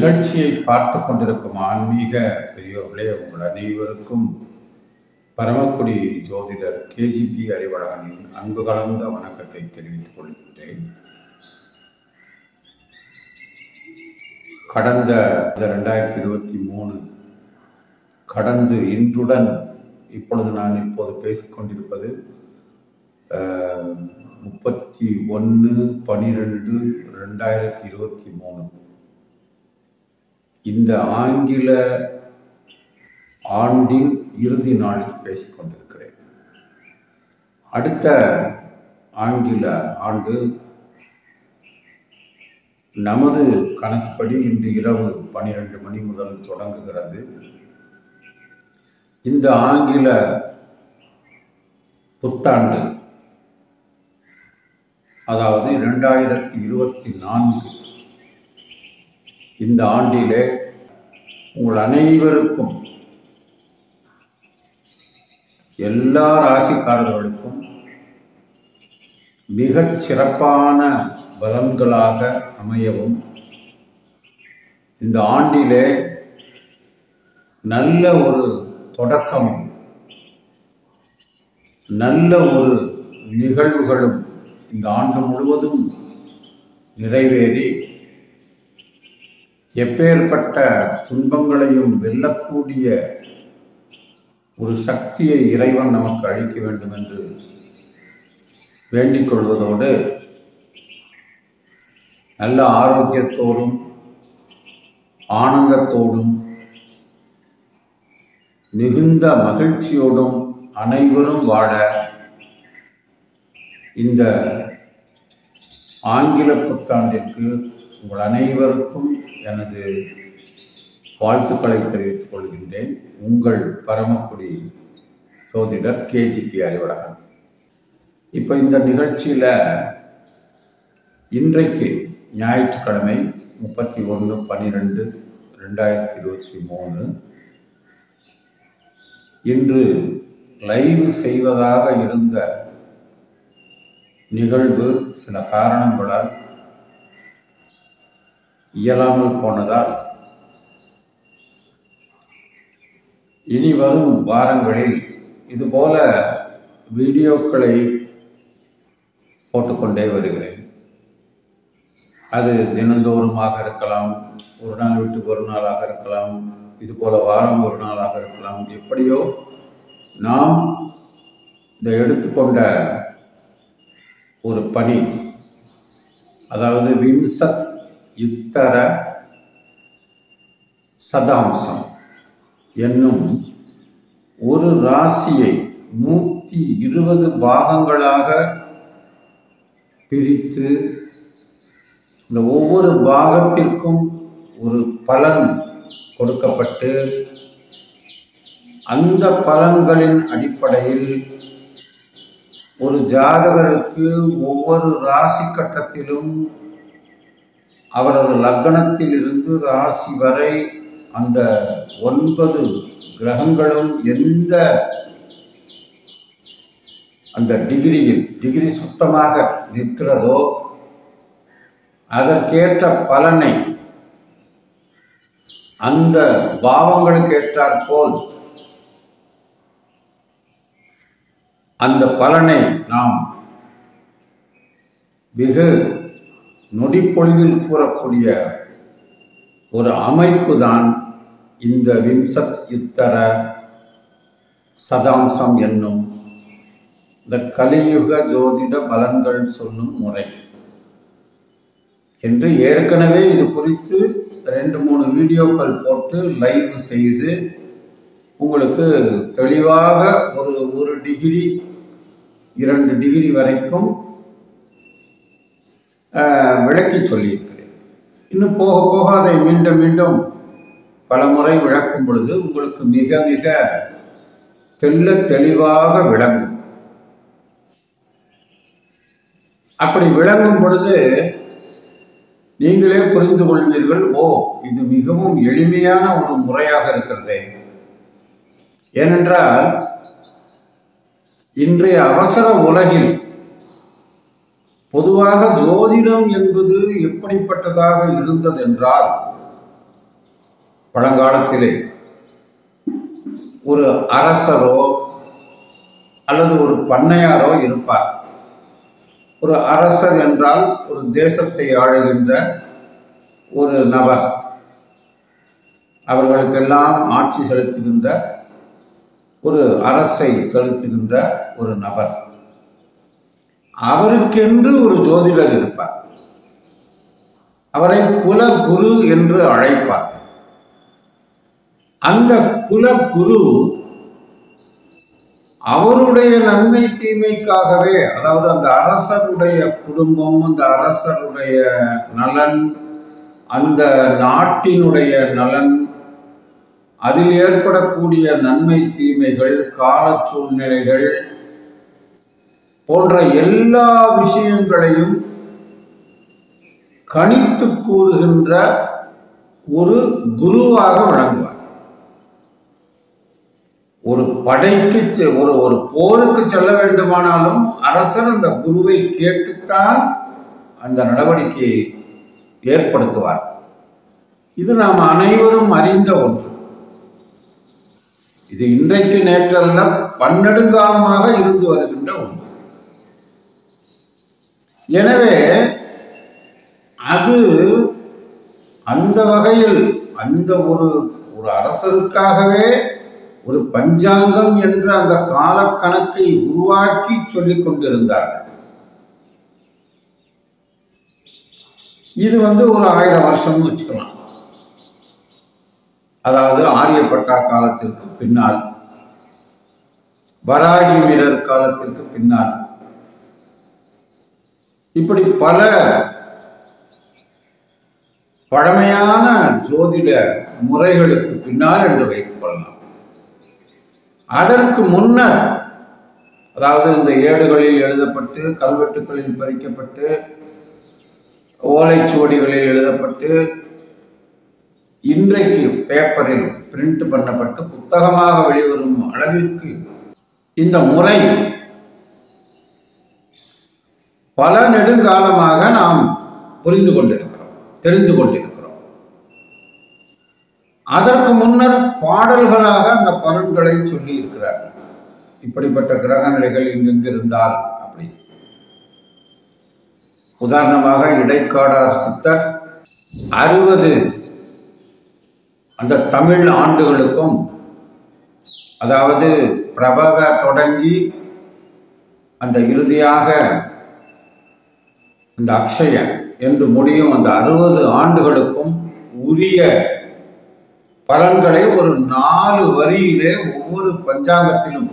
நிகழ்ச்சியை பார்த்து கொண்டிருக்கும் ஆன்மீக பெரியோர்களே, உங்கள் அனைவருக்கும் பரமக்குடி ஜோதிடர் கேஜிபி அறிவழகனின் அன்பு கலந்த வணக்கத்தை தெரிவித்துக் கொள்கின்றேன். கடந்த 2023 கடந்து இன்றுடன் நான் இப்போது பேசிக்கொண்டிருப்பது 31/12/2023. இந்த ஆங்கில ஆண்டின் இறுதி நாளில் பேசிக்கொண்டிருக்கிறேன். அடுத்த ஆங்கில ஆண்டு நமது கணக்குப்படி இன்று இரவு 12 மணி முதல் தொடங்குகிறது. இந்த ஆங்கில புத்தாண்டு, அதாவது 2024, இந்த ஆண்டிலே உங்கள் அனைவருக்கும், எல்லா ராசிக்காரர்களுக்கும் மிகச் சிறப்பான பலன்களாக அமையவும், இந்த ஆண்டிலே நல்ல ஒரு தொடக்கம், நல்ல ஒரு நிகழ்வுகளும் இந்த ஆண்டு முழுவதும் நிறைவேறி எப்பேற்பட்ட துன்பங்களையும் வெல்லக்கூடிய ஒரு சக்தியை இறைவன் நமக்கு அளிக்க வேண்டும் என்று வேண்டிக் கொள்வதோடு, நல்ல ஆரோக்கியத்தோடும் ஆனந்தத்தோடும் மிகுந்த மகிழ்ச்சியோடும் அனைவரும் வாழ இந்த ஆங்கில புத்தாண்டிற்கு உங்கள் அனைவருக்கும் எனது வாழ்த்துக்களை தெரிவித்துக் கொள்கின்றேன். உங்கள் பரமக்குடி ஜோதிடர் கேஜிபி அறிவழகன். இப்போ இந்த நிகழ்ச்சியில் இன்றைக்கு ஞாயிற்றுக்கிழமை 31/12/2023 இன்று லைவ் செய்வதாக இருந்த நிகழ்வு சில காரணங்களால் இயலாமல் போனதால் இனி வரும் வாரங்களில் இதுபோல வீடியோக்களை போட்டுக்கொண்டே வருகிறேன். அது தினந்தோறுமாக இருக்கலாம், ஒரு நாள் விட்டு ஒரு நாளாக இருக்கலாம், இதுபோல வாரம் ஒரு நாளாக இருக்கலாம். எப்படியோ நாம் இந்த எடுத்துக்கொண்ட ஒரு பணி, அதாவது விம்சத் யுத்தர சதாம்சம் என்னும் ஒரு ராசியை 120 பாகங்களாக பிரித்து, இந்த ஒவ்வொரு பாகத்திற்கும் ஒரு பலன் கொடுக்கப்பட்டு, அந்த பலன்களின் அடிப்படையில் ஒரு ஜாதகருக்கு ஒவ்வொரு ராசி கட்டத்திலும் அவரது லக்னத்தில் இருந்து ராசி வரை அந்த 9 கிரகங்களும் எந்த அந்த டிகிரி சுத்தமாக நிற்கிறதோ அதற்கேற்ற பலனை அந்த பாவங்களுக்கு ஏற்றாற்போல் அந்த பலனை நாம் வெகு நொடிப்பொழுதில் கூறக்கூடிய ஒரு அமைப்பு தான் இந்த விம்சத் யுத்தர சதாம்சம் என்னும் இந்த கலியுக ஜோதிட பலன்கள் சொல்லும் முறை என்று ஏற்கனவே இது குறித்து 2-3 வீடியோக்கள் போட்டு லைவ் செய்து உங்களுக்கு தெளிவாக ஒரு டிகிரி 2 டிகிரி வரைக்கும் விளக்கி சொல்லியிருக்கிறேன். இன்னும் போக போக அதை மீண்டும் மீண்டும் பல முறை விளக்கும் பொழுது உங்களுக்கு மிக மிக தெளிவாக விளங்கும். அப்படி விளங்கும் பொழுது நீங்களே புரிந்து கொள்வீர்கள், ஓ, இது மிகவும் எளிமையான ஒரு முறையாக இருக்கிறதே. ஏனென்றால் இன்றைய அவசர உலகில் பொதுவாக ஜோதிடம் என்பது எப்படிப்பட்டதாக இருந்தது என்றால், பழங்காலத்திலே ஒரு அரசரோ அல்லது ஒரு பண்ணையாரோ இருப்பார். ஒரு அரசர் என்றால் ஒரு தேசத்தை ஆளுகின்ற ஒரு நபர், அவர்களுக்கெல்லாம் ஆட்சி செலுத்துகின்ற ஒரு அரசை செலுத்துகின்ற ஒரு நபர். அவருக்கென்று ஒரு ஜோதிடர் இருப்பார். அவரை குலகுரு என்று அழைப்பார். அந்த குலகுரு அவருடைய நன்மை தீமைக்காகவே, அதாவது அந்த அரசருடைய குடும்பம், அந்த அரசருடைய நலன், அந்த நாட்டினுடைய நலன், அதில் ஏற்படக்கூடிய நன்மை தீமைகள், கால சூழ்நிலைகள் போன்ற எல்லா விஷயங்களையும் கணித்து கூறுகின்ற ஒரு குருவாக விளங்குவார். ஒரு படைக்கு ஒரு போருக்கு செல்ல வேண்டுமானாலும் அரசர் அந்த குருவை கேட்டுத்தான் அந்த நடவடிக்கையை ஏற்படுத்துவார். இது நாம் அனைவரும் அறிந்த ஒன்று. இது இன்றைக்கு நேற்றல்ல, பன்னெடுங்காலமாக இருந்து வருகின்ற ஒன்று. எனவே அது அந்த வகையில் அந்த ஒரு அரசருக்காகவே ஒரு பஞ்சாங்கம் என்ற அந்த காலக்கணக்கை உருவாக்கி சொல்லிக் கொண்டிருந்தார்கள். இது ஒரு 1000 வருஷம்னு வச்சுக்கலாம். அதாவது ஆரியப்பட்டா காலத்திற்கு பின்னால், வராகி வீரர் காலத்திற்கு பின்னால், இப்படி பல பழமையான ஜோதிட முறைகளுக்கு பின்னால் என்று வைத்துக் கொள்ளலாம். அதற்கு முன்னர், அதாவது இந்த ஏடுகளில் எழுதப்பட்டு, கல்வெட்டுகளில் பதிக்கப்பட்டு, ஓலைச்சுவடிகளில் எழுதப்பட்டு, இன்றைக்கு பேப்பரில் பிரிண்ட் பண்ணப்பட்டு புத்தகமாக வெளிவரும் அளவிற்கு இந்த முறை பல நெடுங்காலமாக நாம் புரிந்து கொண்டிருக்கிறோம், தெரிந்து கொண்டிருக்கிறோம். அதற்கு முன்னர் பாடல்களாக அந்த பலன்களை சொல்லி இருக்கிறார்கள். இப்படிப்பட்ட கிரக நிலைகள் இங்கெங்கு இருந்தால் அப்படி. உதாரணமாக இடைக்காடார் சித்தர் 60 அந்த தமிழ் ஆண்டுகளுக்கும், அதாவது பிரபக தொடங்கி அந்த இறுதியாக அந்த அக்ஷய என்று முடியும் அந்த 60 ஆண்டுகளுக்கும் உரிய பலன்களை ஒரு 4 வரியிலே ஒவ்வொரு பஞ்சாங்கத்திலும்,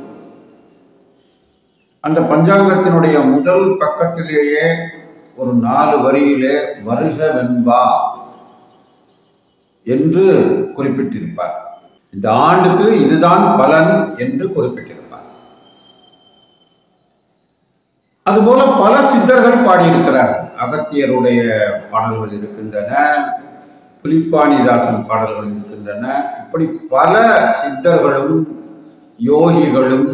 அந்த பஞ்சாங்கத்தினுடைய முதல் பக்கத்திலேயே ஒரு 4 வரியிலே வருஷ வெண்பா என்று குறிப்பிட்டிருப்பார். இந்த ஆண்டுக்கு இதுதான் பலன் என்று குறிப்பிட்டிருப்பார். அதுபோல பல சித்தர்கள் பாடியிருக்கிறார். அகத்தியருடைய பாடல்கள் இருக்கின்றன, புலிப்பாணிதாசன் பாடல்கள் இருக்கின்றன. இப்படி பல சித்தர்களும் யோகிகளும்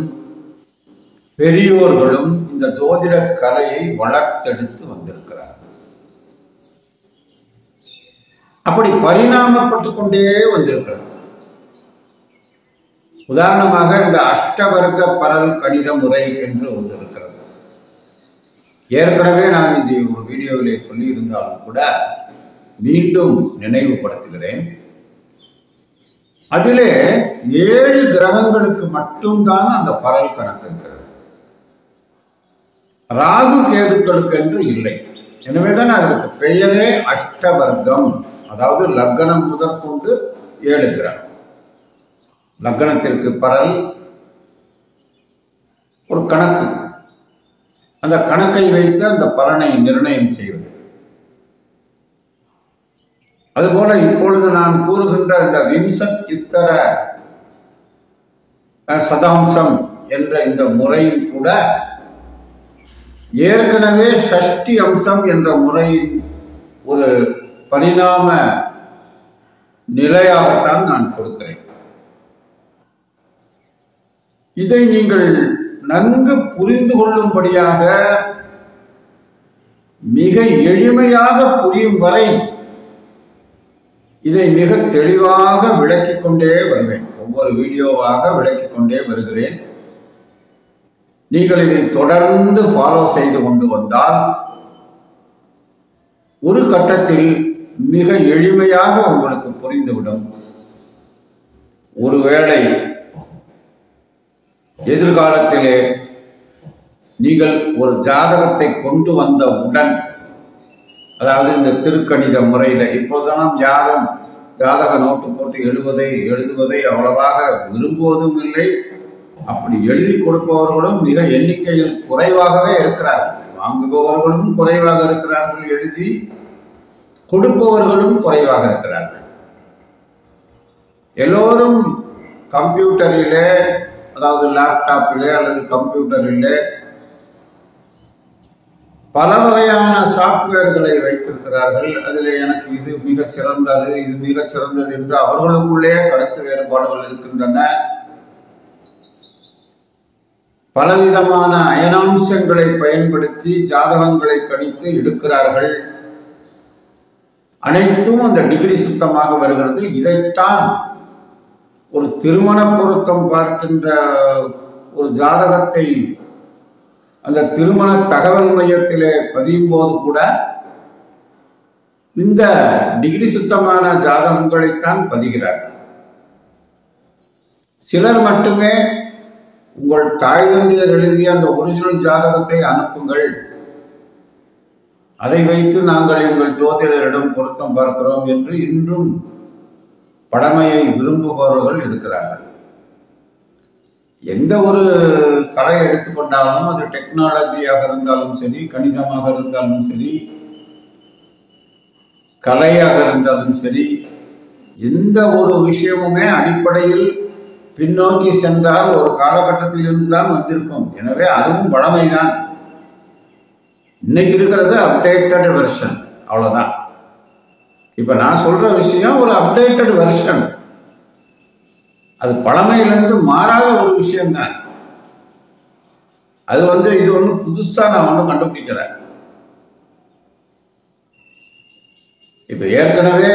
பெரியோர்களும் இந்த ஜோதிட கலையை வளர்த்தெடுத்து வந்திருக்கிறார். அப்படி பரிணாமப்பட்டு கொண்டே வந்திருக்கிறது. உதாரணமாக இந்த அஷ்டவர்க்க பரல் கணித முறை என்று ஒன்று இருக்கிறது. ஏற்கனவே நான் இது ஒரு வீடியோவிலே சொல்லி இருந்தாலும் கூட மீண்டும் நினைவுபடுத்துகிறேன். அதிலே 7 கிரகங்களுக்கு மட்டும்தான் அந்த பரல் கணக்கு இருக்கிறது. ராகு கேதுக்களுக்கு என்று இல்லை. எனவேதான் அதற்கு பெயரே அஷ்டவர்க்கம். அதாவது லக்னம் முதற்கொண்டு 7 கிரகம். லக்னத்திற்கு பரல் ஒரு கணக்கு, அந்த கணக்கை வைத்து அந்த பலனை நிர்ணயம் செய்வது. அதுபோல இப்பொழுது நான் கூறுகின்ற இந்த விம்சத் யுத்தர சதாம்சம் என்ற இந்த முறையும் கூட ஏற்கனவே ஷஷ்டி அம்சம் என்ற முறையின் ஒரு பரிணாம நிலையாகத்தான் நான் கொடுக்கிறேன். இதை நீங்கள் நன்கு புரிந்து கொள்ளும்படியாக மிக எளிமையாக புரியும் வரை இதை மிக தெளிவாக விளக்கிக் கொண்டே வருவேன். ஒவ்வொரு வீடியோவாக விளக்கிக் கொண்டே வருகிறேன். நீங்கள் இதை தொடர்ந்து ஃபாலோ செய்து கொண்டு வந்தால் ஒரு கட்டத்தில் மிக எளிமையாக உங்களுக்கு புரிந்துவிடும். ஒருவேளை எதிர்காலத்திலே நீங்கள் ஒரு ஜாதகத்தை கொண்டு வந்தவுடன், அதாவது இந்த திருக்கணித முறையில் இப்போதான் யாரும் ஜாதக நோட்டு போட்டு எழுதுவதை அவ்வளவாக விரும்புவதும் இல்லை. அப்படி எழுதி கொடுப்பவர்களும் மிக எண்ணிக்கையில் குறைவாகவே இருக்கிறார்கள். வாங்குபவர்களும் குறைவாக இருக்கிறார்கள், எழுதி கொடுப்பவர்களும் குறைவாக இருக்கிறார்கள். எல்லோரும் கம்ப்யூட்டரிலே, அதாவது லேப்டாப்பிலே அல்லது கம்ப்யூட்டரிலே பல வகையான சாஃப்ட்வேர்களை வைத்திருக்கிறார்கள். அதில் எனக்கு இது மிக சிறந்தது, இது மிக சிறந்தது என்று அவர்களுக்குள்ளே கருத்து வேறுபாடுகள் இருக்கின்றன. பலவிதமான அயனாம்சங்களை பயன்படுத்தி ஜாதகங்களை கணித்து எடுக்கிறார்கள். அனைத்தும் அந்த டிகிரி சுத்தமாக வருகிறது. இதைத்தான் ஒரு திருமண பொருத்தம் பார்க்கின்ற ஒரு ஜாதகத்தை அந்த திருமண தகவல் மையத்திலே பதியும் போது கூட இந்த டிகிரி சுத்தமான ஜாதகங்களைத்தான் பதிகிறார்கள். சிலர் மட்டுமே உங்கள் தாய் தந்தையர் எழுதிய அந்த ஒரிஜினல் ஜாதகத்தை அனுப்புங்கள், அதை வைத்து நாங்கள் எங்கள் ஜோதிடரிடம் பொருத்தம் பார்க்கிறோம் என்று இன்றும் பழமையை விரும்புபவர்கள் இருக்கிறார்கள். எந்த ஒரு கலையை எடுத்துக்கொண்டாலும், அது டெக்னாலஜியாக இருந்தாலும் சரி, கணிதமாக இருந்தாலும் சரி, கலையாக இருந்தாலும் சரி, எந்த ஒரு விஷயமுமே அடிப்படையில் பின்னோக்கி சென்றால் ஒரு காலகட்டத்தில் இருந்துதான் வந்திருக்கும். எனவே அதுவும் பழமைதான். இன்னைக்கு இருக்கிறது அப்டேட்டட் வெர்ஷன், அவ்வளவுதான். இப்ப நான் சொல்ற விஷயம் ஒரு அப்டேட்டட் வெர்ஷன். அது பழமையிலிருந்து மாறாத ஒரு விஷயம்தான். அது இது ஒன்றும் புதுசா நான் ஒன்றும் கண்டுபிடிக்கிறேன். இப்ப ஏற்கனவே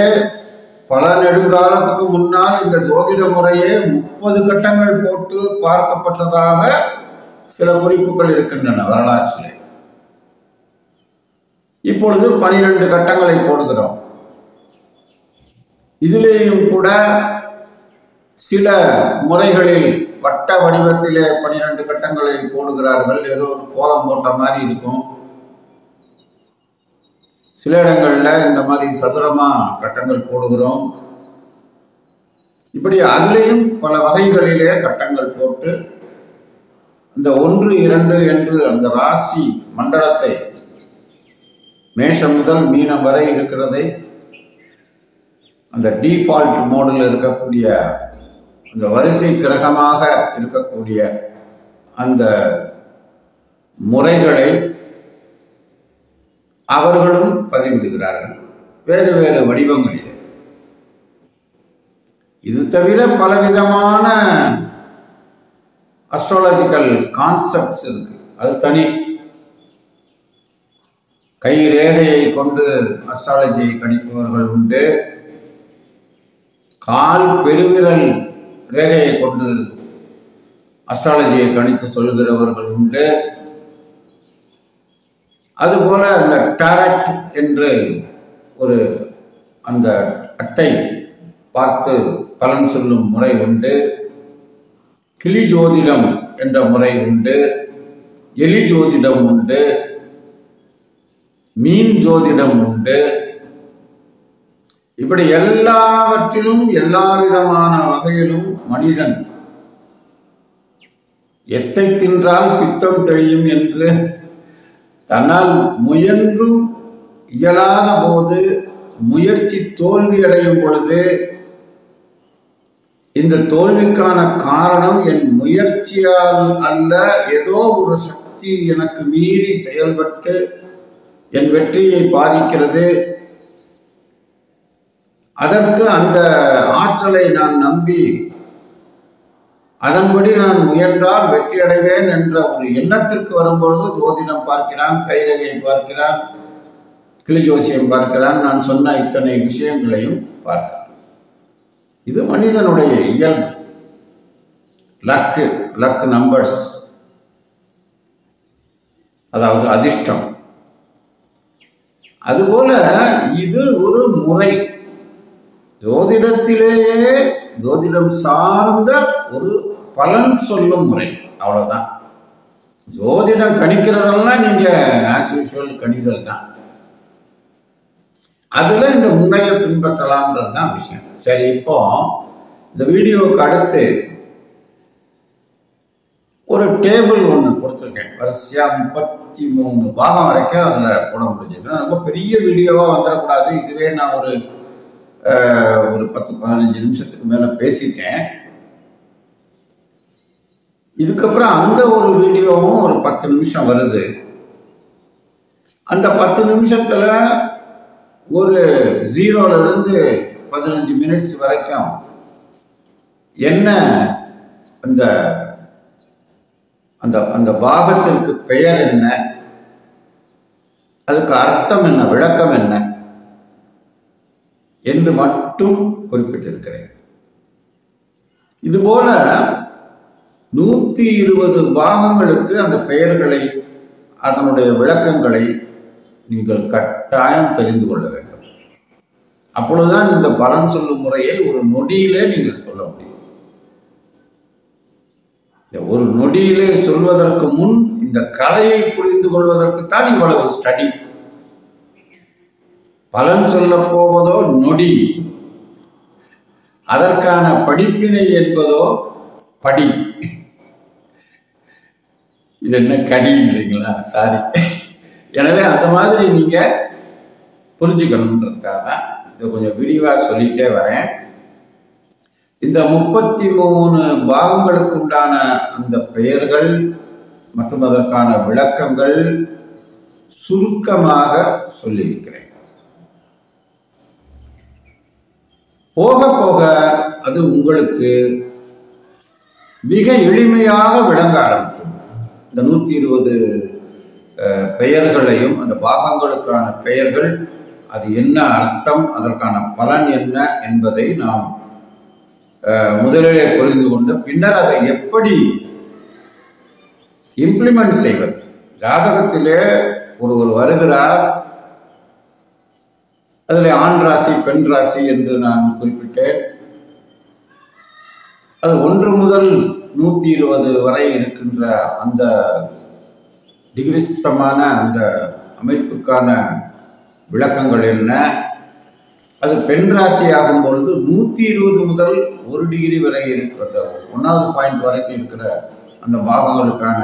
பல நெடுங்காலத்துக்கு முன்னால் இந்த ஜோதிட முறையே 30 கட்டங்கள் போட்டு பார்க்கப்பட்டதாக சில குறிப்புகள் இருக்கின்றன வரலாற்றிலே. இப்பொழுது 12 கட்டங்களை போடுகிறோம். இதிலேயும் கூட சில முறைகளில் வட்ட வடிவத்திலே 12 கட்டங்களை போடுகிறார்கள். ஏதோ ஒரு கோலம் போட்ட மாதிரி இருக்கும். சில இடங்களில் இந்த மாதிரி சதுரமா கட்டங்கள் போடுகிறோம். இப்படி அதிலேயும் பல வகைகளிலே கட்டங்கள் போட்டு அந்த 1, 2 என்று அந்த ராசி மண்டலத்தை, மேஷம் முதல் மீனம் வரை இருக்கிறதை, அந்த டிஃபால்ட் மோடில் இருக்கக்கூடிய அந்த வரிசை கிரகமாக இருக்கக்கூடிய அந்த முறைகளை அவர்களும் பதிவிடுகிறார்கள் வேறு வேறு வடிவங்களில். இது தவிர பலவிதமான அஸ்ட்ராலஜிக்கல் கான்செப்ட்ஸ் இருக்கு. அது தனி. கை ரேகையை கொண்டு அஸ்ட்ராலஜியை கணிப்பவர்கள் உண்டு. கால் பெருவிரல் ரேகையை கொண்டு அஸ்ட்ராலஜியை கணித்து சொல்கிறவர்கள் உண்டு. அதுபோல அந்த டாரட் என்று ஒரு அந்த அட்டை பார்த்து பலன் சொல்லும் முறை உண்டு. கிளி ஜோதிடம் என்ற முறை உண்டு. எலி ஜோதிடம் உண்டு. மீன் ஜோதிடம் உண்டு. இப்படி எல்லாவற்றிலும் எல்லா விதமான வகையிலும் மனிதன் எத்தை தின்றால் பித்தம் தெளியும் என்று தன்னால் முயன்றும் இயலாத போது, முயற்சி தோல்வி அடையும் பொழுது, இந்த தோல்விக்கான காரணம் என் முயற்சியால் அல்ல, ஏதோ ஒரு சக்தி எனக்கு மீறி செயல்பட்டு என் வெற்றியை பாதிக்கிறது, அதற்கு அந்த ஆற்றலை நான் நம்பி அதன்படி நான் முயன்றால் வெற்றி அடைவேன் என்ற ஒரு எண்ணத்திற்கு வரும்பொழுது ஜோதிடம் பார்க்கிறான், கைரேகை பார்க்கிறான், கிளி ஜோசியம் பார்க்கிறான், நான் சொன்ன இத்தனை விஷயங்களையும் பார்க்கிறான். இது மனிதனுடைய இயல்பு. லக் நம்பர்ஸ், அதாவது அதிர்ஷ்டம். அதுபோல இது ஒரு முறை, ஜோதிடத்திலேயே ஜோதிடம் சார்ந்த ஒரு பலன் சொல்லும் முறை. அவ்வளவுதான். ஜோதிடம் கணிக்கிறதெல்லாம் நீங்க ஆஸ் யூஷுவல் கணிதல் தான். அதுல இந்த முறையை பின்பற்றலாம்ன்றது தான் விஷயம். சரி, இப்போ இந்த வீடியோவுக்கு அடுத்து ஒரு டேபிள் ஒன்று கொடுத்துருக்கேன். வரிசையா 33 பாகம் வரைக்கும் அதில் போட முடிஞ்சது. ரொம்ப பெரிய வீடியோவாக வந்துடக்கூடாது. இதுவே நான் ஒரு 10-15 நிமிஷத்துக்கு மேலே பேசிட்டேன். இதுக்கப்புறம் அந்த ஒரு வீடியோவும் ஒரு 10 நிமிஷம் வருது. அந்த 10 நிமிஷத்துல ஒரு 0லிருந்து 15 மினிட்ஸ் வரைக்கும் என்ன அந்த அந்த அந்த பாகத்திற்கு பெயர் என்ன, அதுக்கு அர்த்தம் என்ன, விளக்கம் என்ன என்று மட்டும் குறிப்பிட்டிருக்கிறேன். இதுபோல 120 பாகங்களுக்கு அந்த பெயர்களை, அதனுடைய விளக்கங்களை நீங்கள் கட்டாயம் தெரிந்து கொள்ள வேண்டும். அப்பொழுதுதான் இந்த பலன் சொல்லும் முறையை ஒரு நொடியிலே நீங்கள் சொல்ல முடியும். ஒரு நொடியிலே சொல்வதற்கு முன் இந்த கலையை புரிந்து கொள்வதற்குத்தான் இவ்வளவு ஸ்டடி. பலன் சொல்ல போவதோ நொடி, அதற்கான படிப்பினை என்பதோ படி. இது என்ன கடின்றீங்களா? சாரி. எனவே அந்த மாதிரி நீங்க புரிஞ்சுக்கணுன்றதுக்காக தான் இதை கொஞ்சம் விரிவா சொல்லிட்டே வரேன். இந்த 33 பாகங்களுக்கு உண்டான அந்த பெயர்கள் மற்றும் அதற்கான விளக்கங்கள் சுருக்கமாக சொல்லியிருக்கிறேன். போக போக அது உங்களுக்கு மிக எளிமையாக விளங்க ஆரம்பிக்கும். இந்த 120 பெயர்களையும் அந்த பாகங்களுக்கான பெயர்கள், அது என்ன அர்த்தம், அதற்கான பலன் என்ன என்பதை நாம் முதலிலே புரிந்து கொண்டு பின்னர் அதை எப்படி இம்ப்ளிமெண்ட் செய்வது. ஜாதகத்திலே ஒருவர் வருகிறார், அதில் ஆண் ராசி பெண் ராசி என்று நான் குறிப்பிட்டேன். அது 1 முதல் 120 வரை இருக்கின்ற அந்த டிகிரிஸ்தமான அந்த அமைப்புக்கான விளக்கங்கள் என்ன, அது பெண் ராசி ஆகும் பொழுது 120 முதல் 1 டிகிரி வரை இருக்கிற 1வது பாயிண்ட் வரைக்கும் இருக்கிற அந்த பாகங்களுக்கான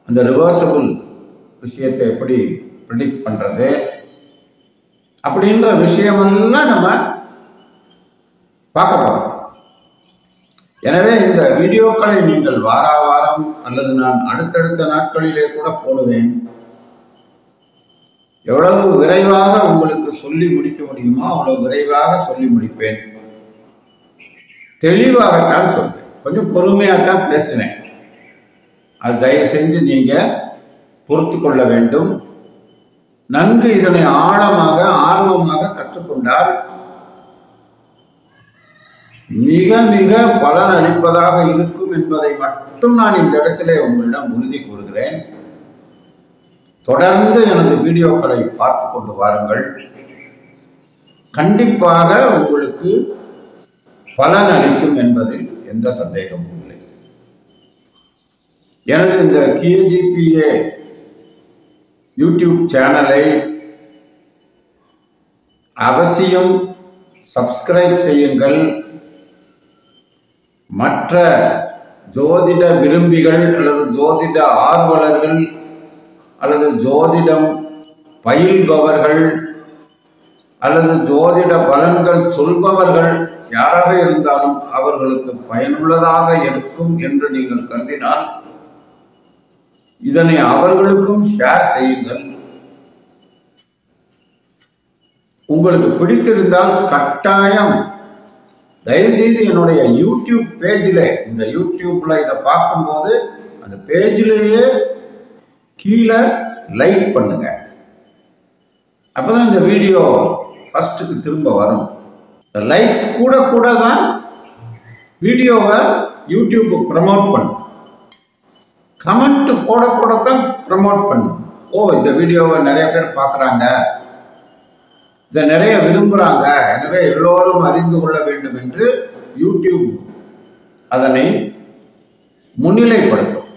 அந்த ரிவர்சபிள் விஷயத்தை எப்படி ப்ரெடிக்ட் பண்றது அப்படின்ற விஷயமெல்லாம் நம்ம பார்க்க போறோம். எனவே இந்த வீடியோக்களை நீங்கள் வாரம் அல்லது நான் அடுத்தடுத்த நாட்களிலே கூட போடுவேன். எவ்வளவு விரைவாக உங்களுக்கு சொல்லி முடிக்க முடியுமோ அவ்வளவு விரைவாக சொல்லி முடிப்பேன். தெளிவாகத்தான் சொல்வேன், கொஞ்சம் பொறுமையாகத்தான் பேசுவேன். அது தயவு செஞ்சு நீங்க பொறுத்து கொள்ள வேண்டும். நன்கு இதனை ஆழமாக ஆர்வமாக கற்றுக்கொண்டால் மிக மிக பலன் அளிப்பதாக இருக்கும் என்பதை மட்டும் நான் இந்த இடத்திலே உங்களிடம் உறுதி கூறுகிறேன். தொடர்ந்து எனது வீடியோக்களை பார்த்து கொண்டு வாருங்கள். கண்டிப்பாக உங்களுக்கு பலன் அளிக்கும் என்பதில் எந்த சந்தேகமும் இல்லை. எனது இந்த KGPA யூடியூப் சேனலை அவசியம் சப்ஸ்கிரைப் செய்யுங்கள். மற்ற ஜோதிட விரும்பிகள் அல்லது ஜோதிட ஆர்வலர்கள் அல்லது ஜோதிடம் பயில்பவர்கள் அல்லது ஜோதிட பலன்கள் சொல்பவர்கள் யாராக இருந்தாலும் அவர்களுக்கு பயனுள்ளதாக இருக்கும் என்று நீங்கள் கருதினால் இதனை அவர்களுக்கும் ஷேர் செய்யுங்கள். உங்களுக்கு பிடித்திருந்தால் கட்டாயம் தயவுசெய்து என்னுடைய யூடியூப் பேஜில், இந்த யூடியூப்ல இதை பார்க்கும்போது அந்த பேஜிலேயே கீழே லைக் பண்ணுங்க. அப்பதான் இந்த வீடியோ ஃபர்ஸ்ட்டுக்கு திரும்ப வரும். லைக்ஸ் கூட கூட தான் வீடியோவை யூடியூப் ப்ரமோட் பண்ணும். கமெண்ட் போட போட தான் ப்ரமோட் பண்ணும். ஓ, இந்த வீடியோவை நிறைய பேர் பார்க்குறாங்க, இதை நிறைய விரும்புகிறாங்க, எனவே எல்லோரும் அறிந்து கொள்ள வேண்டும் என்று யூடியூப் அதனை முன்னிலைப்படுத்தும்.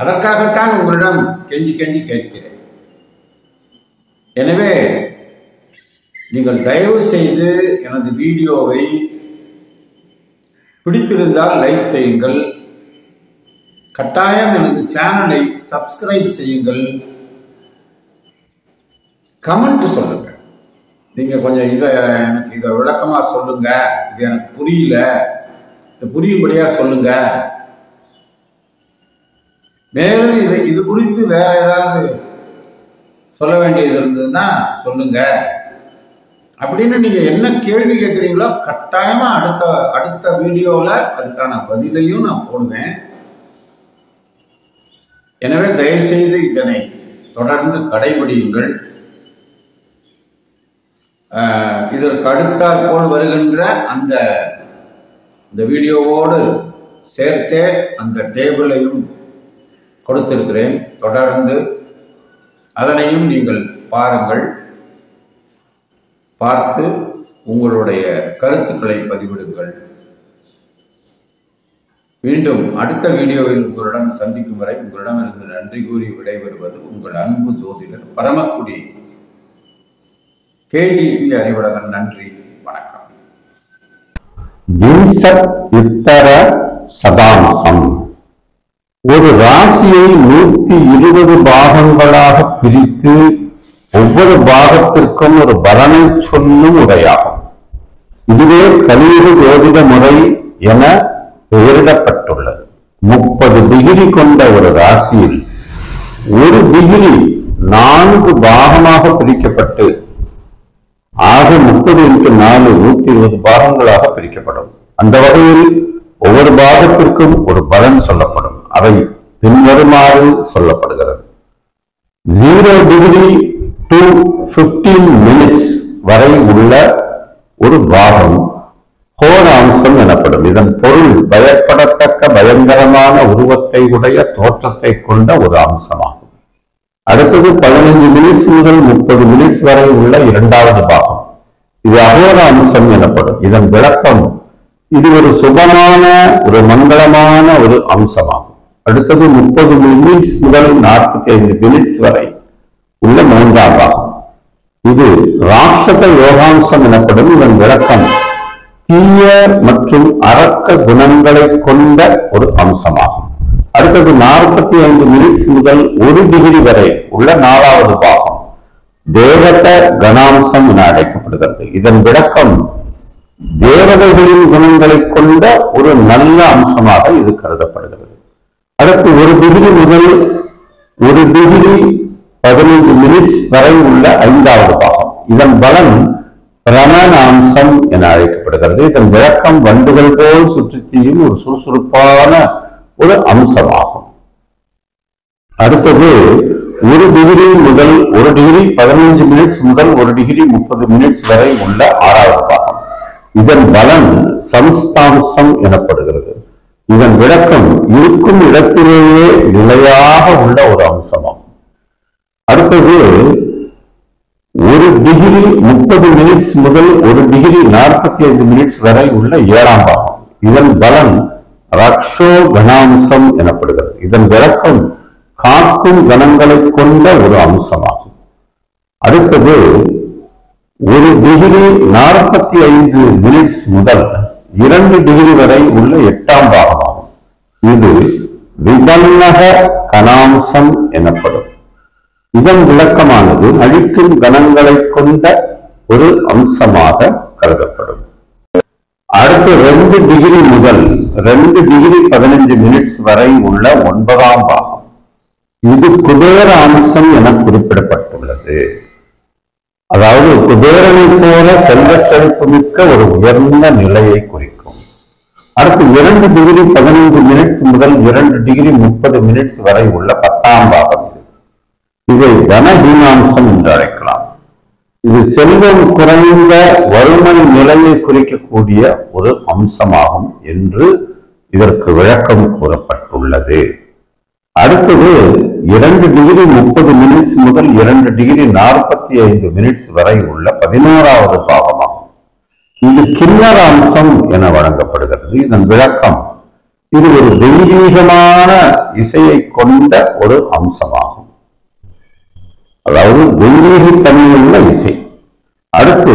அதற்காகத்தான் உங்களிடம் கெஞ்சி கெஞ்சி கேட்கிறேன். எனவே நீங்கள் தயவு செய்து எனது வீடியோவை பிடித்திருந்தால் லைக் செய்யுங்கள், கட்டாயம் எனது சேனலை சப்ஸ்கிரைப் செய்யுங்கள், கமெண்ட் சொல்லுங்க. நீங்க கொஞ்சம் எனக்கு இதை விளக்கமா சொல்லுங்க, இது எனக்கு புரியல, இது புரியும்படியா சொல்லுங்க, மேலும் இது குறித்து வேற ஏதாவது சொல்ல வேண்டியது இருந்ததுன்னா சொல்லுங்க அப்படின்னு நீங்க என்ன கேள்வி கேட்குறீங்களோ கட்டாயமா அடுத்த வீடியோவில் அதுக்கான பதிலையும் நான் போடுவேன். எனவே தயவுசெய்து இதனை தொடர்ந்து கடைபிடியுங்கள். இதற்கு அடுத்தாற் போல் வருகின்ற அந்த வீடியோவோடு சேர்த்தே அந்த டேபிளையும் கொடுத்திருக்கிறேன். தொடர்ந்து அதனையும் நீங்கள் பாருங்கள், பார்த்து உங்களுடைய கருத்துக்களை பதிவிடுங்கள். மீண்டும் அடுத்த வீடியோவில் உங்களிடம் சந்திக்கும் வரை உங்களிடமிருந்து நன்றி கூறி விடைபெறுவது உங்கள் அன்பு ஜோதிடர் பரமக்குடி KGP அறிவழகன். நன்றி, வணக்கம். உத்தர சதாம்சம். ஒரு ராசியை 120 பாகங்களாக பிரித்து ஒவ்வொரு பாகத்திற்கும் ஒரு பலனை சொல்லும் முறையாகும். இதுவே கலியுக ஜோதிட முறை என பெயரிடப்பட்டுள்ளது. 30 டிகிரி கொண்ட ஒரு ராசியில் ஒரு டிகிரி 4 பாகமாக பிரிக்கப்பட்டு ஆக 30 × 4 120 பாகங்களாக பிரிக்கப்படும். அந்த வகையில் ஒவ்வொரு பாகத்திற்கும் ஒரு பலன் சொல்லப்படும். அவை பின்வருமாறு சொல்லப்படுகிறது. 0 டிகிரி to 15 minutes வரை உள்ள ஒரு பாகம் ஹோராம்சம் எனப்படும். இதன் பொருள் பயப்படத்தக்க பயங்கரமான உருவத்தை உடைய தோற்றத்தை கொண்ட ஒரு அம்சமாகும். அடுத்தது 15 மினிட்ஸ் முதல் 30 மினிட்ஸ் வரை உள்ள இரண்டாவது பாகம், இது அகோர அம்சம் எனப்படும். இதன் விளக்கம், இது ஒரு சுபமான ஒரு மங்களமான ஒரு அம்சமாகும். அடுத்தது 30 மினிட்ஸ் முதல் 45 மினிட்ஸ் வரை உள்ள மூன்றாம் பாகம், இது ராட்சத யோகாம்சம் எனப்படும். இதன் விளக்கம், தீய மற்றும் அரக்க குணங்களை கொண்ட ஒரு அம்சமாகும். அடுத்தது 45 மினிட்ஸ் முதல் 1 டிகிரி வரை உள்ள 4வது பாகம், தேவத கணாம்சம் என அழைக்கப்படுகிறது. இதன் விளக்கம், தேவதைகளின் குணங்களை கொண்ட ஒரு நல்ல அம்சமாக இது கருதப்படுகிறது. அடுத்து 1 டிகிரி முதல் 1 டிகிரி 15 மினிட்ஸ் வரை உள்ள 5வது பாகம், இதன் பலன் பிரணாம்சம் என அழைக்கப்படுகிறது. இதன் விளக்கம், வண்டுகள் போல் சுற்றித்தியும் ஒரு சுறுசுறுப்பான ஒரு அம்சமாகும். அடுத்தது 1 டிகிரி முதல் 1 டிகிரி 15 மினிட்ஸ் முதல் 1 டிகிரி 30 மினிட்ஸ் வரை உள்ள 6வது பாகம், இதன் பலன் சம்ஸ்தாம்சம் எனப்படுகிறது. இதன் விளக்கம், இருக்கும் இடத்திலேயே நிலையாக உள்ள ஒரு அம்சமாகும். அடுத்தது 1 டிகிரி 30 மினிட்ஸ் முதல் 1 டிகிரி 45 மினிட்ஸ் வரை உள்ள 7ஆம் பாகம், இதன் பலன் ரக்ஷோ கணாம்சம் எனப்படுகிறது. இதன் விளக்கம், காக்கும் கணங்களை கொண்ட ஒரு அம்சமாகும். அடுத்தது 1 டிகிரி 45 மினிட்ஸ் முதல் 2 டிகிரி வரை உள்ள 8ஆம் பாகமாகும். இது விபன்னக கணாம்சம் எனப்படும். இதன் விளக்கமானது அழிக்கும் கணங்களை கொண்ட ஒரு அம்சமாக கருதப்படும். அடுத்து 2 டிகிரி முதல் 2 டிகிரி 15 மினிட்ஸ் வரை உள்ள 9ஆம் பாகம், இது குபேர அம்சம் என குறிப்பிடப்பட்டுள்ளது. அதாவது குபேரனை போல செல்வ செழிப்பு மிக்க ஒரு உயர்ந்த நிலையை குறிக்கும். அடுத்து 2 டிகிரி 15 மினிட்ஸ் முதல் 2 டிகிரி 30 மினிட்ஸ் வரை உள்ள 10ஆம் பாகம், இதை தனஹீனாம்சம் என்று அழைக்கலாம். இது செல்வம் குறைந்த வறுமை நிலையை குறிக்கக்கூடிய ஒரு அம்சமாகும் என்று இதற்கு விளக்கம் கூறப்பட்டுள்ளது. அடுத்தது 2 டிகிரி 30 மினிட்ஸ் முதல் 2 டிகிரி 45 மினிட்ஸ் வரை உள்ள 11வது பாகமாகும். இது கிண்ணற அம்சம் என வழங்கப்படுகிறது. இதன் விளக்கம், இது ஒரு தெய்வீகமான இசையை கொண்ட ஒரு அம்சமாகும், அதாவது தெய்வீக தன்மையுள்ள இசை. அடுத்து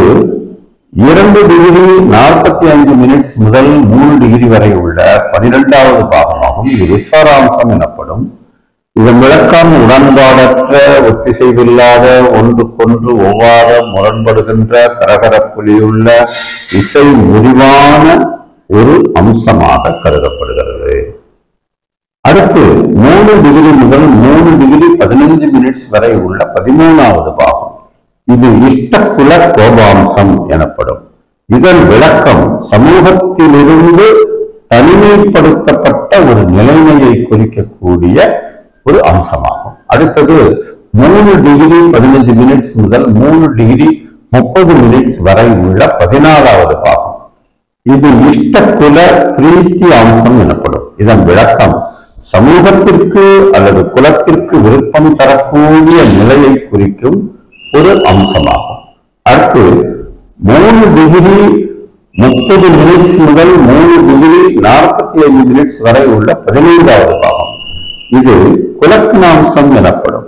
2 டிகிரி 45 மினிட்ஸ் முதல் 3 டிகிரி வரை உள்ள 12வது பாகமாகும். இது விஸ்வராம்சம் எனப்படும். இதன் விளக்கம், உடன்பாடற்ற, ஒத்திசைவில்லாத, ஒன்றுக்கொன்று ஒவ்வாத, முரண்படுகின்ற, கரகரப்புலியுள்ள இசை முடிவான ஒரு அம்சமாக கருதப்படுகிறது. அடுத்து 3 டிகிரி முதல் 3 டிகிரி 15 மினிட்ஸ் வரை உள்ள 13வது பாகம். இது இஷ்டகுல கோபாம்சம் எனப்படும். இதன் விளக்கம், சமூகத்திலிருந்து தனிமைப்படுத்தப்பட்ட ஒரு நிலைமையை குறிக்கக்கூடிய ஒரு அம்சமாகும். அடுத்தது 3 டிகிரி 15 மினிட்ஸ் முதல் 3 டிகிரி 30 மினிட்ஸ் வரை உள்ள 14வது பாகம். இது இஷ்டகுல பிரீத்தி அம்சம் எனப்படும். இதன் விளக்கம், சமூகத்திற்கு அல்லது குலத்திற்கு விருப்பம் தரக்கூடிய நிலையை குறிக்கும் ஒரு அம்சமாகும். அடுத்து 3 டிகிரி 30 மினிட்ஸ் முதல் 3 டிகிரி 45 மினிட்ஸ் வரை உள்ள 15வது பாகம். இது குலக்னாம்சம் எனப்படும்.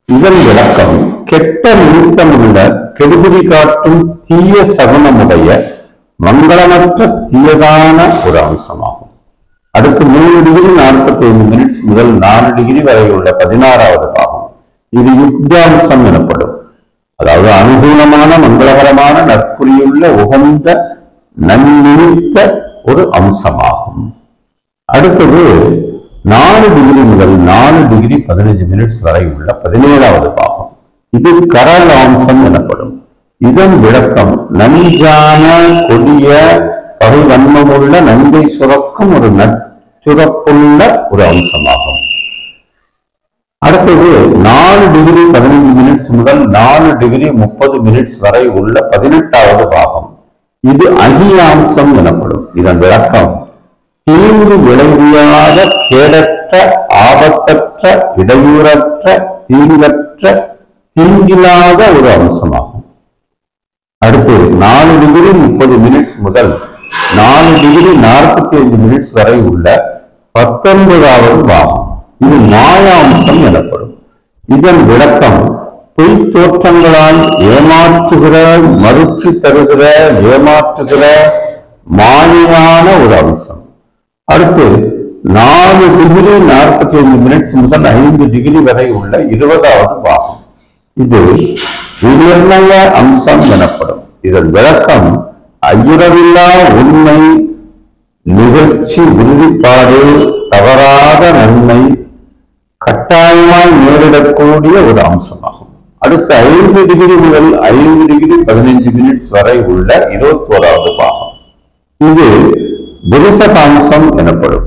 இதன் விளக்கம், கெட்ட நிமித்தமுள்ள, கெடுபிடி காட்டும், தீய சகுனமுடைய, மங்களமற்ற, தீயதான ஒரு அம்சமாகும். அடுத்து 3 டிகிரி 45 மினிட்ஸ் முதல் 4 டிகிரி வரை உள்ள 16வது பாகம். இது யுக்தாம்சம் எனப்படும். அதாவது அனுகூலமான, மங்களகரமான, நற்குறியுள்ள, உகந்த, நன்னிமித்த ஒரு அம்சமாகும். அடுத்தது 4 டிகிரி முதல் 4 டிகிரி 15 மினிட்ஸ் வரை உள்ள 17வது பாகம். இது கரலாம்சம் எனப்படும். இதன் விளக்கம், நஞ்சான, கொடிய, பகைவன்மமுள்ள, நஞ்சை சுரக்கும் ஒரு நச்சுரப்புள்ள ஒரு அம்சமாகும். அடுத்தது 4 டிகிரி 15 மினிட்ஸ் முதல் 4 டிகிரி 30 மினிட்ஸ் வரை உள்ள 18வது பாகம். இது அகியாம்சம் எனப்படும். இதன் விளக்கம், தீங்கு விளைவியாத, கேடற்ற, ஆபத்தற்ற, இடையூறற்ற, தீங்கற்ற, தீங்கில்லாத ஒரு அம்சமாகும். அடுத்து 4 டிகிரி 30 மினிட்ஸ் முதல் 4 டிகிரி 45 மினிட்ஸ் வரை உள்ள 19வது பாகம். இது மாயாம்சம் எனப்படும். இதன் விளக்கம், பொய் தோற்றங்களால் ஏமாற்றுகிற, மறுச்சி தருகிற, ஏமாற்றுகிற, மாயான ஒரு அம்சம். அடுத்து 4 டிகிரி 45 மினிட்ஸ் முதல் 5 டிகிரி வரை உள்ள 20வது பாகம். இது உயர்நிலை அம்சம் எனப்படும். இதன் விளக்கம், ஐயுறவில்லா உண்மை, நிகழ்ச்சி, உறுதிப்பாடு, தவறாத நன்மை, கட்டாயமாய் நேரிடக்கூடிய ஒரு அம்சமாகும். அடுத்து 5 டிகிரி முதல் 5 டிகிரி 15 மினிட்ஸ் வரை உள்ள 21வது பாகம். இது புருஷகாம்சம் எனப்படும்.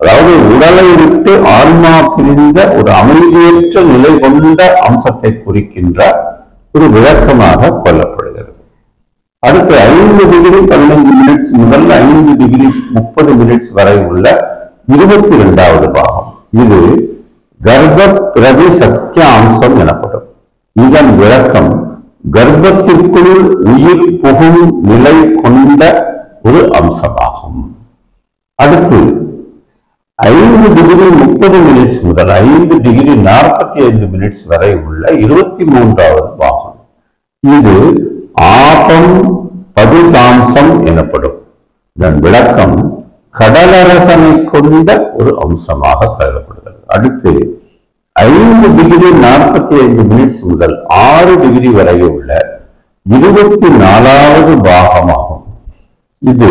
அதாவது உடலை விட்டு ஆன்மா பிரிந்த ஒரு அமைதியற்ற நிலை கொண்ட அம்சத்தை குறிக்கின்ற ஒரு விளக்கமாக கொள்ளப்படுகிறது. அடுத்து 5 டிகிரி 15 மினிட்ஸ் முதல் 5 டிகிரி 30 மினிட்ஸ் வரை உள்ள 22வது பாகம். இது கர்ப்ப பிரதி சத்திய அம்சம் எனப்படும். இதன் விளக்கம், கர்ப்பத்திற்குள் உயிர் புகும் நிலை கொண்ட ஒரு அம்சமாகும். அடுத்து 5 டிகிரி 30 மினிட்ஸ் முதல் 5 டிகிரி 45 மினிட்ஸ் வரை உள்ள 23வது பாகம். இது ஆபம் பதுதாம்சம் எனப்படும். இதன் விளக்கம், கடலரசனை கொண்ட ஒரு அம்சமாக கருதப்படுகிறது. அடுத்து 5 டிகிரி 45 மினிட்ஸ் முதல் 6 டிகிரி வரை உள்ள 24வது பாகமாகும். இது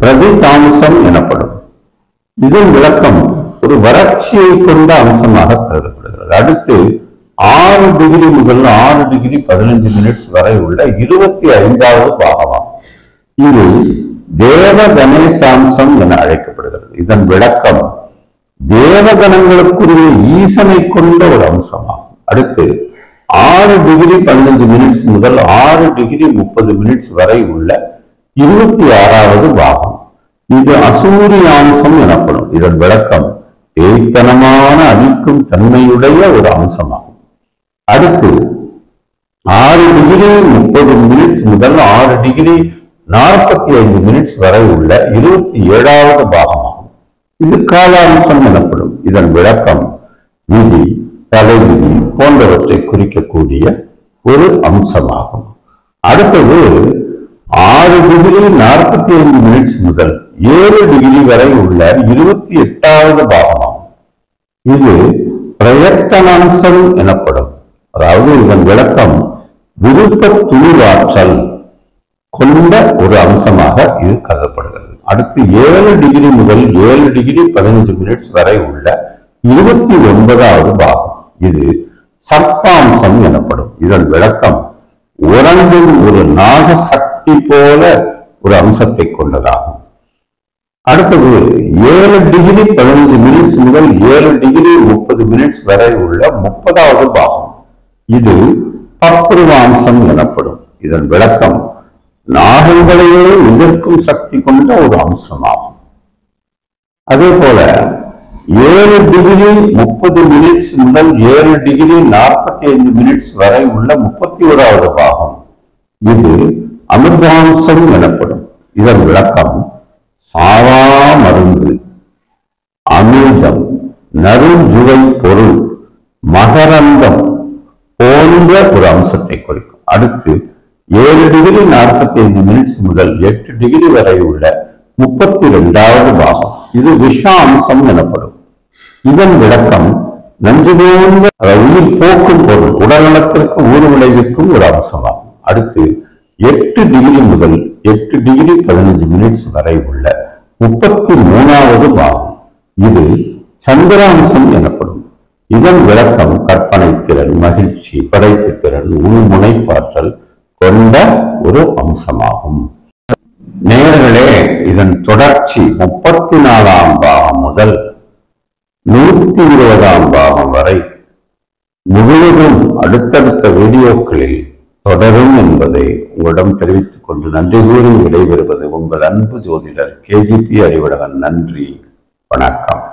பிரதிதாம்சம் எனப்படும். இதன் விளக்கம், ஒரு வறட்சியை கொண்ட அம்சமாக கருதப்படுகிறது. அடுத்து 6 டிகிரி முதல் 6 டிகிரி 15 மினிட்ஸ் வரை உள்ள 25வது பாகமாகும். இது தேவ கணேசாம்சம் என அழைக்கப்படுகிறது. இதன் விளக்கம், தேவகணங்களுக்குரிய ஈசனை கொண்ட ஒரு அம்சமாகும். அடுத்து 6 டிகிரி 15 மினிட்ஸ் முதல் 6 டிகிரி 30 மினிட்ஸ் வரை உள்ள 26வது பாகம். இது அசூரியாம்சம் எனப்படும். இதன் விளக்கம் பேய்த்தனமான அழிக்கும் தன்மையுடைய ஒரு அம்சமாகும். அடுத்து 6 டிகிரி 30 மினிட்ஸ் முதல் 6 டிகிரி 45 மினிட்ஸ் வரை உள்ள 27வது பாகமாகும். இது காலாம்சம் எனப்படும். இதன் விளக்கம் விதி, தலைவிதி போன்றவற்றை குறிக்கக்கூடிய ஒரு அம்சமாகும். அடுத்தது 6 டிகிரி 45 மினிட்ஸ் முதல் 7 டிகிரி வரை உள்ள 28வது பாகமாகும். இது பிரயத்தனாம்சம் எனப்படும். அதாவது இதன் விளக்கம் விருப்ப துணிவாற்றல் கொண்ட ஒரு அம்சமாக இது கருதப்படுகிறது. அடுத்து 7 டிகிரி முதல் 7 டிகிரி 15 மினிட்ஸ் வரை உள்ள 29வது பாகம். இது சர்ப்பாம்சம் எனப்படும். இதன் விளக்கம் உறங்கும் ஒரு நாக சக்தி போல ஒரு அம்சத்தை கொண்டதாகும். அடுத்தது 7 டிகிரி 15 மினிட்ஸ் முதல் 7 டிகிரி 30 மினிட்ஸ் வரை உள்ள 30வது பாகம். இது பப்ருவாம்சம் எனப்படும். இதன் விளக்கம் நாகங்களையே எதிர்க்கும் சக்தி கொண்ட ஒரு அம்சமாகும். அதே போல 7 டிகிரி 30 மினிட்ஸ் முதல் 7 டிகிரி 45 மினிட்ஸ் வரை உள்ள 31வது பாகம். இது அமிர்தாம்சம் எனப்படும். இதன் விளக்கம் சாவா மருந்து, அமிர்தம், நறுஞ்சுவை பொருள், மகரந்தம் போன்ற ஒரு அம்சத்தை குறிக்கும். அடுத்து 7 டிகிரி 45 மினிட்ஸ் முதல் 8 டிகிரி வரை உள்ள 32வது பாகம். இது விஷாம்சம் எனப்படும். இதன் விளக்கம் நஞ்சு போன்ற உயிர் போக்கும் பொருள், உடல்நலத்திற்கு ஊறு விளைவிக்கும் ஒரு அம்சமாகும். அடுத்து 8 டிகிரி முதல் 8 டிகிரி 15 மினிட்ஸ் வரை உள்ள 33வது பாகம். இது சந்திராம்சம் எனப்படும். இதன் விளக்கம் கற்பனை திறன், மகிழ்ச்சி, படைப்பு திறன், உள்முனைப்பாற்றல் கொண்ட ஒரு அம்சமாகும். நேயர்களே, இதன் தொடர்ச்சி 34ஆம் பாகம் முதல் 120ஆம் பாகம் வரை முழுவதும் அடுத்தடுத்த வீடியோக்களில் தொடரும் என்பதை உங்களிடம் தெரிவித்துக் கொண்டு நன்றி கூறி விடைபெறுவது உங்கள் அன்பு ஜோதிடர் KGP அறிவழகன். நன்றி, வணக்கம்.